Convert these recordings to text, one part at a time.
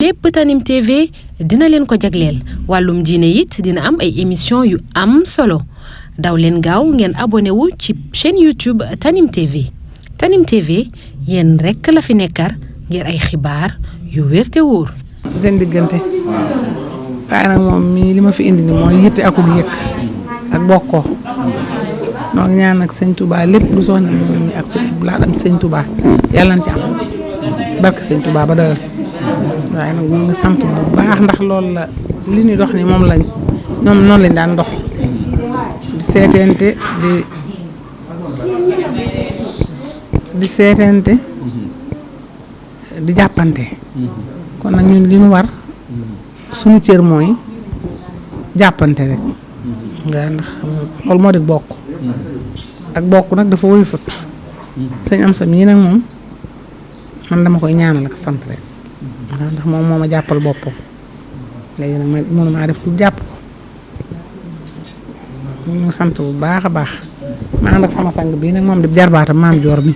lépp Tanim TV dina leen ko jagleel wàllum diine it dina am ay émission yu am solo daw leen gaaw ngeen abonné wu ci chaîne YouTube Tanim TV Tanim TV yéen rekk la fi nekkar ngir ay xibaar yu wér te wóor. seen diggante waaye nag moom mii li ma fi indi ni mooy yitte akub yëkk ak bokkoo donc ñaan nag sëñ Touba lépp lu soxna moom mi ak sëñ Abdoulaye ak sëñ Touba yàlla na ci am barke sëñ Touba ba doyal waaye nag ñu ngi sant bu baax ndax loolu la li ñuy dox ni moom lañ ñoom noonu lañ daan dox di seetente di jàppante kon nag ñun li ñu war suñu cër mooy jàppante rek nga ndax loolu moo di bokk ak bokk nag dafa woy fët sëñ am sam yi nag moom man dama koy ñaanal ak sant rek ndax moom moo ma jàppal boppam léegi nag mënu maa def ku jàpp ko ñu sant bu baax a baax ma ànd ak sama sang bii nag moom di jarbaatam maam joor mi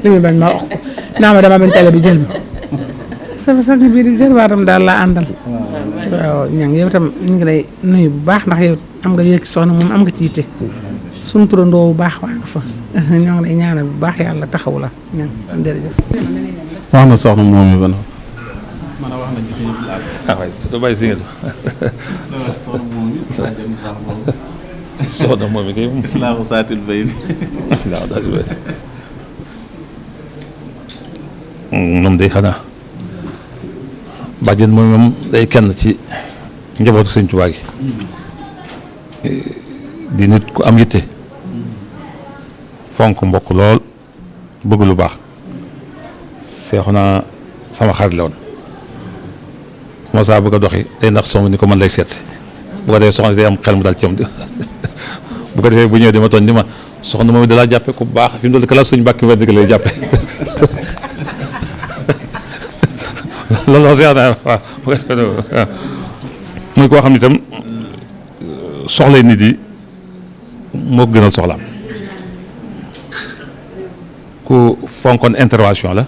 li mu bañ ma wax ko naa ma dama bañ tele bi jël mi sama sang bii di jarbaatam daal laa àndal waaw ñang yow tam ñu ngi lay nuyu bu baax ndax yow am nga yëg soxna moom am nga ci yitte suñu turandoo bu baax waa nga fa ñoo ngi lay ñaanal bu baax yàlla taxaw la ñang jërëjëf wax na soxna moom mi ba na man a wax na ci sëñ waay su bàyyi si soxna moom mi kay islaamu saatil bay islaamu saatil bay moom day xanaa bàjjen moom day kenn ci njabootu sëñ Tuubaa gi di nit ku am yitte fonk mbokk lool bëgg lu baax seexu naa sama xarit la woon moo saa bëgg a doxi day ndax soxna ni ko man lay seet si bu ko defee soxna si day am xel mu daal ci am bu ko defee bu ñëwee di ma tooñ ni ma soxna moom dalaa jàppe ku baax fi mu doon kala sëñ Mbàkke wedd lay jàppe loolu la seex naa waaw muy koo xam ne itam soxlay nit yi moo gënal soxlaam ku fonkoon intervention la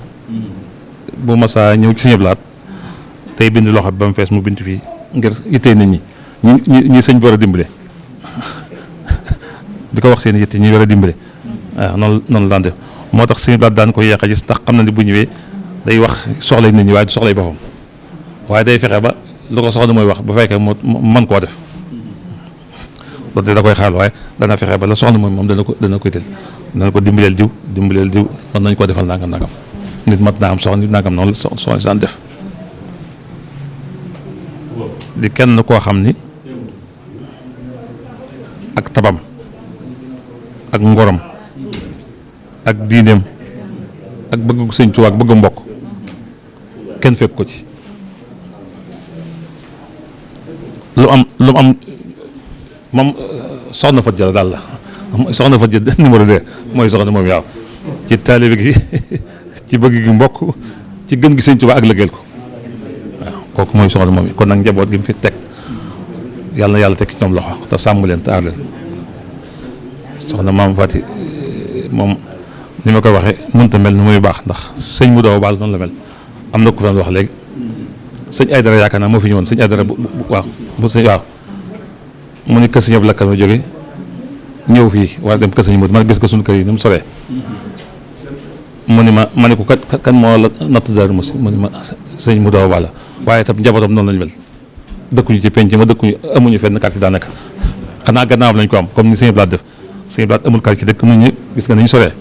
bu masaa ñëw ci Sëñ Blaat tey bind loxo bi ba mu fees mu bind fii ngir yittee nit ñi sëñ bi war a dimbale di ko wax seen yitte ñi war a dimbale waaw noonu daan def moo tax Sëñ Blaat daan ko yeex a gis ndax xam na ne bu ñëwee day wax soxlay nit ñi waaye du soxlay boppam waaye day fexe ba lu ko soxla mooy wax ba fekkee moo mën koo def loolu da koy xaal waaye dana fexe ba la soxla moom dana koy tël dana ko dimbaleel diw mën nañ koo defal nangam nit mat naa am soxla nit nangam noonu la soxla si daan def di kenn koo xam ni ak tabam ak ngorom ak diineem ak bëgg sëñ Tuubaa ak bëgg mbokk kenn fekk ko ci lu am moom soxna Fat Jara daal la soxna Fat Jara numéro 2 mooy soxna moom yaaw ci taalibe gi ci bëgg gi mbokk ci gëm gi sëñ Tuubaa ak lëggeel ko waaw kooku mooy soxna moom yi kon nag njaboot gi mu fi teg yàlla na yàlla teg ñoom loxo te sàmm leen te aar leen soxna maam Fati moom ni ma koy waxee mënta mel ni muy baax ndax sëñ mu doo baal noonu la mel am na ku fa wax léegi sëñ Aydara yaakaar naa moo fi ñëwoon sëñ Aydara waaw mu ni kër sëñ Abdou Lakal ma jóge ñëw fii war dem kër sëñ Modou man gis ko suñu kër yi ni mu soree mu ni ma ne ko kan moo la natt Daaru Musi mu ni ma sëñ mu doo baal waaye itam njabootam noonu lañu mel dëkkuñu ci penc ma dëkkuñu amuñu fenn quartier daanaka xanaa gannaawam lañ ko am comme ni sëñ Blaat def sëñ Blaat amul quartier dëkk mu ñu gis nga nañu soree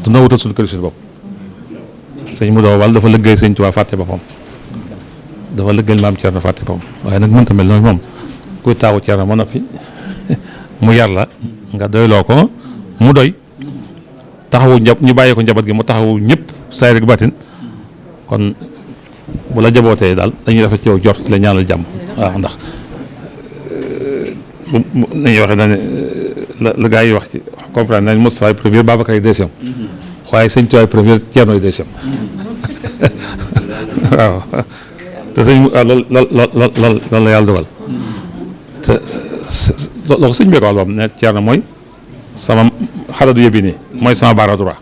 te noo wutal suñu kër suñu bopp sëñ mu doo baal dafa lëggéey sëñ Tuubaa fàtte boppam dafa lëggéeyal maam Thierno fàtte boppam waaye nag mënta mel noonu moom kuy taawu Thierno ma noppi mu yar la nga doyloo ko mu doy taxawu ñu bàyyee ko njaboot gi mu taxawu ñëpp saay rek batin kon bu la jabootee daal dañuy rafet ci yow jort la ñaanal jàmm waaw ndax nañuy waxee na ne la gaa yi wax ci comprendre nañ Moustapha premier Babacar yi deuxième waaye sëñ Tuubaa premier Thierno yi deuxième waaw te sëñ waaw loolu la yàlla dogal te loolu sëñ bi ko wax ne Thierno mooy sama xaladu yëbi nii mooy sama bara droit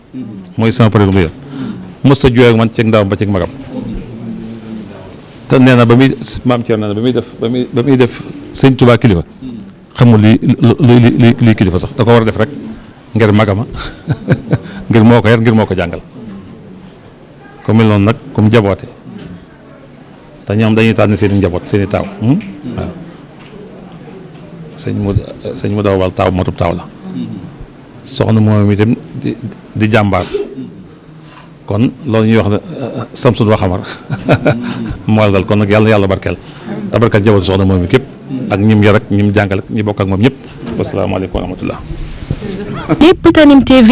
mooy sama premier mos a jooy ak man ceeg ndawam ba ceeg magam te nee na ba muy maam Thierno nee na ba muy def sëñ Touba kilifa xamul luy kilifa sax da ko war a def rek ngir magama ngir moo ko yar ngir moo ko jàngal comme mel noonu nag comme jaboote te ñoom dañuy tànn seen i njaboot seen i taaw waaw sëñ mu daw wal taaw matub taaw la soxna moom itam di jàmbaar kon loolu ñuy wax ne samsun wa xamar moo la dal kon nag yàlla na yàlla barkeel te barkeel jaboote soxna moom mi képp ak ñim yar ak ñim jàngal ak ñi bokk ak moom ñëpp wasalaamaaleykum wa rahmatullah lépp Tanim TV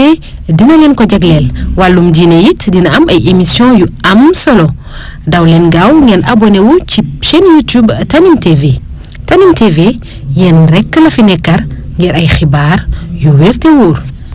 dina leen ko jagleel wàllum diine it dina am ay émission yu am solo daw leen gaaw ngeen abonné wu ci chaîne YouTube Tanim TV Tanim TV yéen rekk la fi nekkar ngir ay xibaar yu wér te wóor